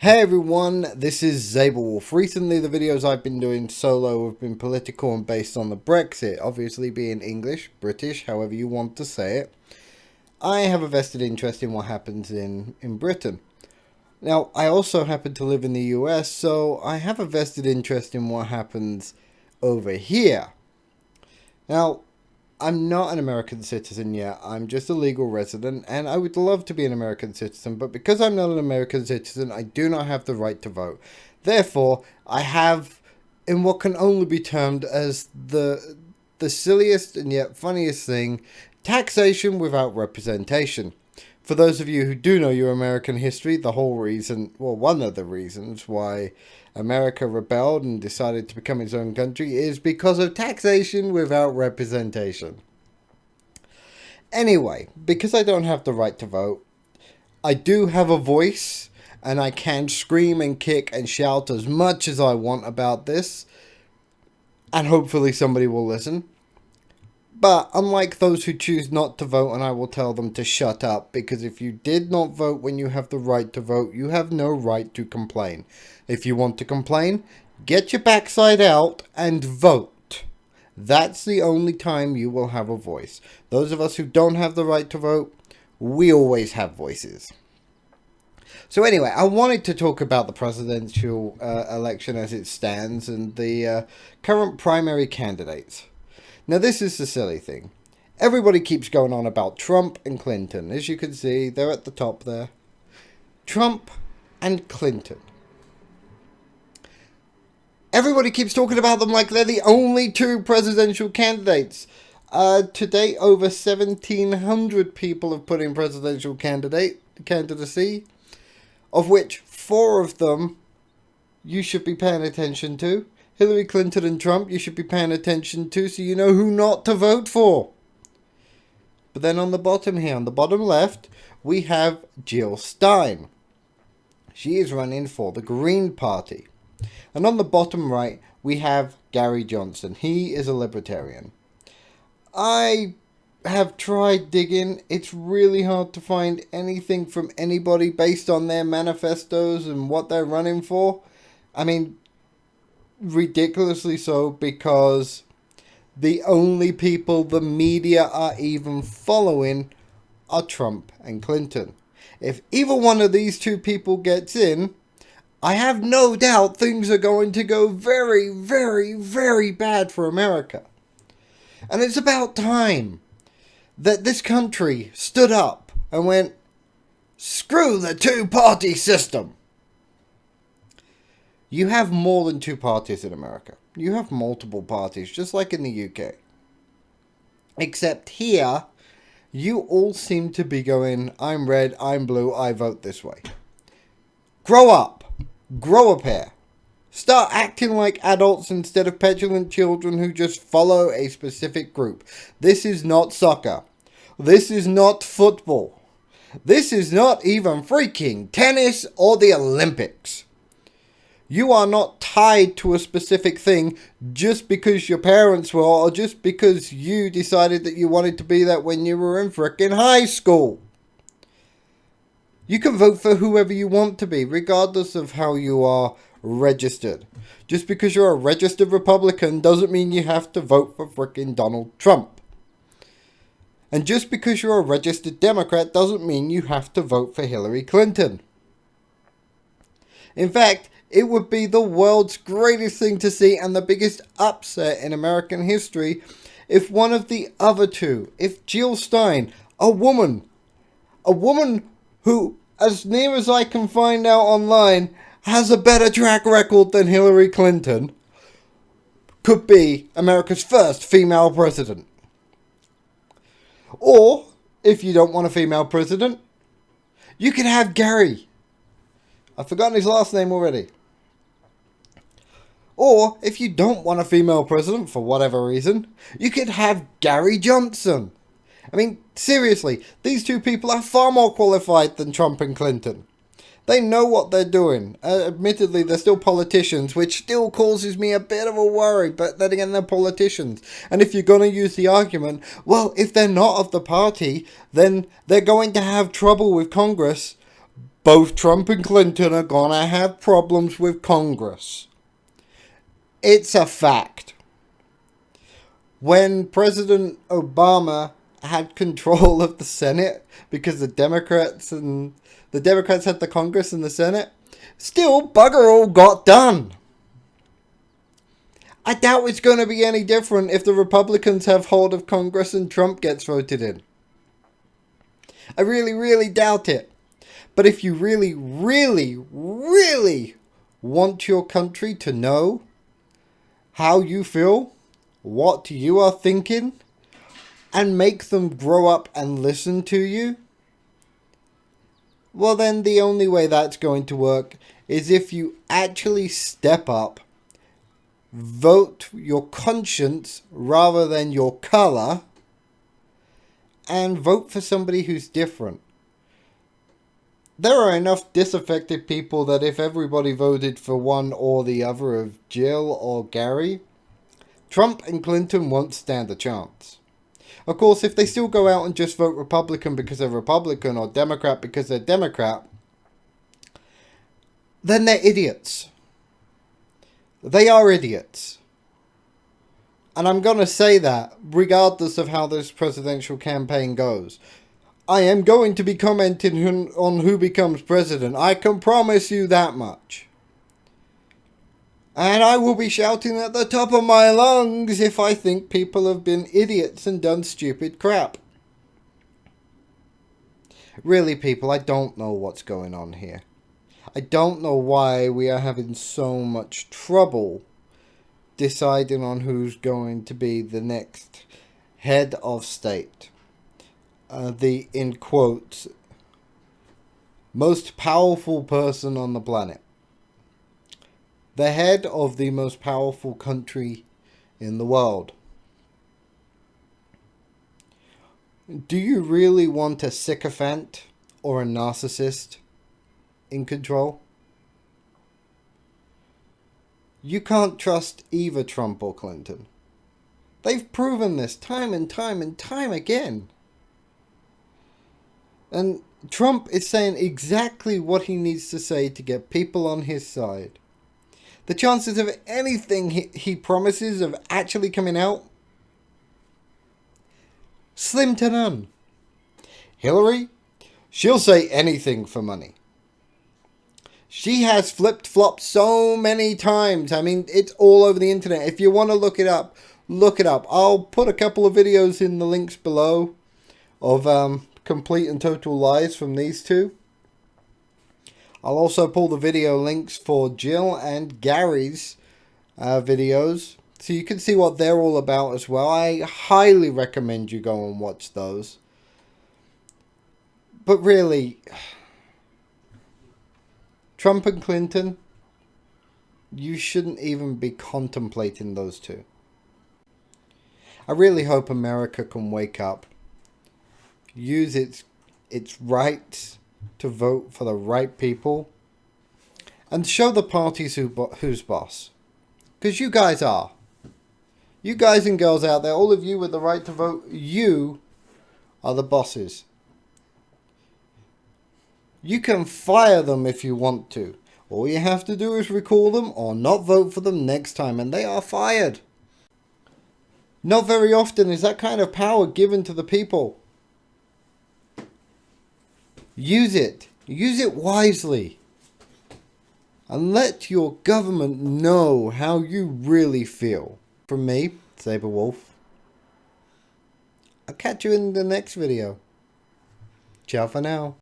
Hey everyone, this is Zabelwolf. Recently the videos I've been doing solo have been political and based on the Brexit, obviously being English, British, however you want to say it. I have a vested interest in what happens in Britain. Now, I also happen to live in the US, so I have a vested interest in what happens over here. Now, I'm not an American citizen yet, I'm just a legal resident, and I would love to be an American citizen, but because I'm not an American citizen, I do not have the right to vote. Therefore, I have, in what can only be termed as the silliest and yet funniest thing, taxation without representation. For those of you who do know your American history, the whole reason, well, one of the reasons why America rebelled and decided to become its own country is because of taxation without representation. Anyway, because I don't have the right to vote, I do have a voice, and I can scream and kick and shout as much as I want about this, and hopefully somebody will listen. But unlike those who choose not to vote, and I will tell them to shut up, because if you did not vote when you have the right to vote, you have no right to complain. If you want to complain, get your backside out and vote. That's the only time you will have a voice. Those of us who don't have the right to vote, we always have voices. So anyway, I wanted to talk about the presidential election as it stands and the current primary candidates. Now, this is the silly thing. Everybody keeps going on about Trump and Clinton. As you can see, they're at the top there. Trump and Clinton. Everybody keeps talking about them like they're the only two presidential candidates. To date, over 1,700 people have put in presidential candidacy, of which 4 of them you should be paying attention to. Hillary Clinton and Trump, you should be paying attention to so you know who not to vote for. But then on the bottom here, on the bottom left, we have Jill Stein. She is running for the Green Party. And on the bottom right, we have Gary Johnson. He is a libertarian. I have tried digging. It's really hard to find anything from anybody based on their manifestos and what they're running for. I mean, ridiculously so, because the only people the media are even following are Trump and Clinton. If either one of these two people gets in, I have no doubt things are going to go very, very, very bad for America. And it's about time that this country stood up and went, screw the two-party system. You have more than 2 parties in America. You have multiple parties, just like in the UK. Except here, you all seem to be going, I'm red, I'm blue, I vote this way. Grow up. Grow a pair. Start acting like adults instead of petulant children who just follow a specific group. This is not soccer. This is not football. This is not even freaking tennis or the Olympics. You are not tied to a specific thing just because your parents were, or just because you decided that you wanted to be that when you were in frickin' high school. You can vote for whoever you want to be, regardless of how you are registered. Just because you're a registered Republican doesn't mean you have to vote for frickin' Donald Trump. And just because you're a registered Democrat doesn't mean you have to vote for Hillary Clinton. In fact, it would be the world's greatest thing to see and the biggest upset in American history if one of the other two, if Jill Stein, a woman who, as near as I can find out online, has a better track record than Hillary Clinton, could be America's first female president. Or, if you don't want a female president, you could have Gary. I've forgotten his last name already. Or, if you don't want a female president for whatever reason, you could have Gary Johnson. I mean, seriously, these two people are far more qualified than Trump and Clinton. They know what they're doing. Admittedly, they're still politicians, which still causes me a bit of a worry, but then again, they're politicians. And if you're going to use the argument, well, if they're not of the party, then they're going to have trouble with Congress. both Trump and Clinton are gonna have problems with Congress. It's a fact. When President Obama had control of the Senate, because the Democrats had the Congress and the Senate, still bugger all got done. I doubt it's going to be any different if the Republicans have hold of Congress and Trump gets voted in. I really, really doubt it. But if you really, really, really want your country to know how you feel, what you are thinking, and make them grow up and listen to you, well then the only way that's going to work is if you actually step up, vote your conscience rather than your colour, and vote for somebody who's different. There are enough disaffected people that if everybody voted for one or the other of Jill or Gary, Trump and Clinton won't stand a chance. Of course, if they still go out and just vote Republican because they're Republican or Democrat because they're Democrat, then they're idiots. They are idiots. And I'm going to say that regardless of how this presidential campaign goes. I am going to be commenting on who becomes president. I can promise you that much. And I will be shouting at the top of my lungs if I think people have been idiots and done stupid crap. Really, people, I don't know what's going on here. I don't know why we are having so much trouble deciding on who's going to be the next head of state. The, in quotes, most powerful person on the planet. The head of the most powerful country in the world. Do you really want a sycophant or a narcissist in control? You can't trust either Trump or Clinton. They've proven this time and time and time again. And Trump is saying exactly what he needs to say to get people on his side. The chances of anything he promises of actually coming out, slim to none. Hillary, she'll say anything for money. She has flipped-flopped so many times. I mean, it's all over the internet. If you want to look it up, look it up. I'll put a couple of videos in the links below of complete and total lies from these two. I'll also pull the video links for Jill and Gary's videos, so you can see what they're all about as well. I highly recommend you go and watch those. But really, Trump and Clinton, you shouldn't even be contemplating those two. I really hope America can wake up, use its rights to vote for the right people, and show the parties who's boss. Because you guys are. You guys and girls out there, all of you with the right to vote, you are the bosses. You can fire them if you want to. All you have to do is recall them or not vote for them next time, and they are fired. Not very often is that kind of power given to the people. Use it. Use it wisely. And let your government know how you really feel. From me, Saber Wolf. I'll catch you in the next video. Ciao for now.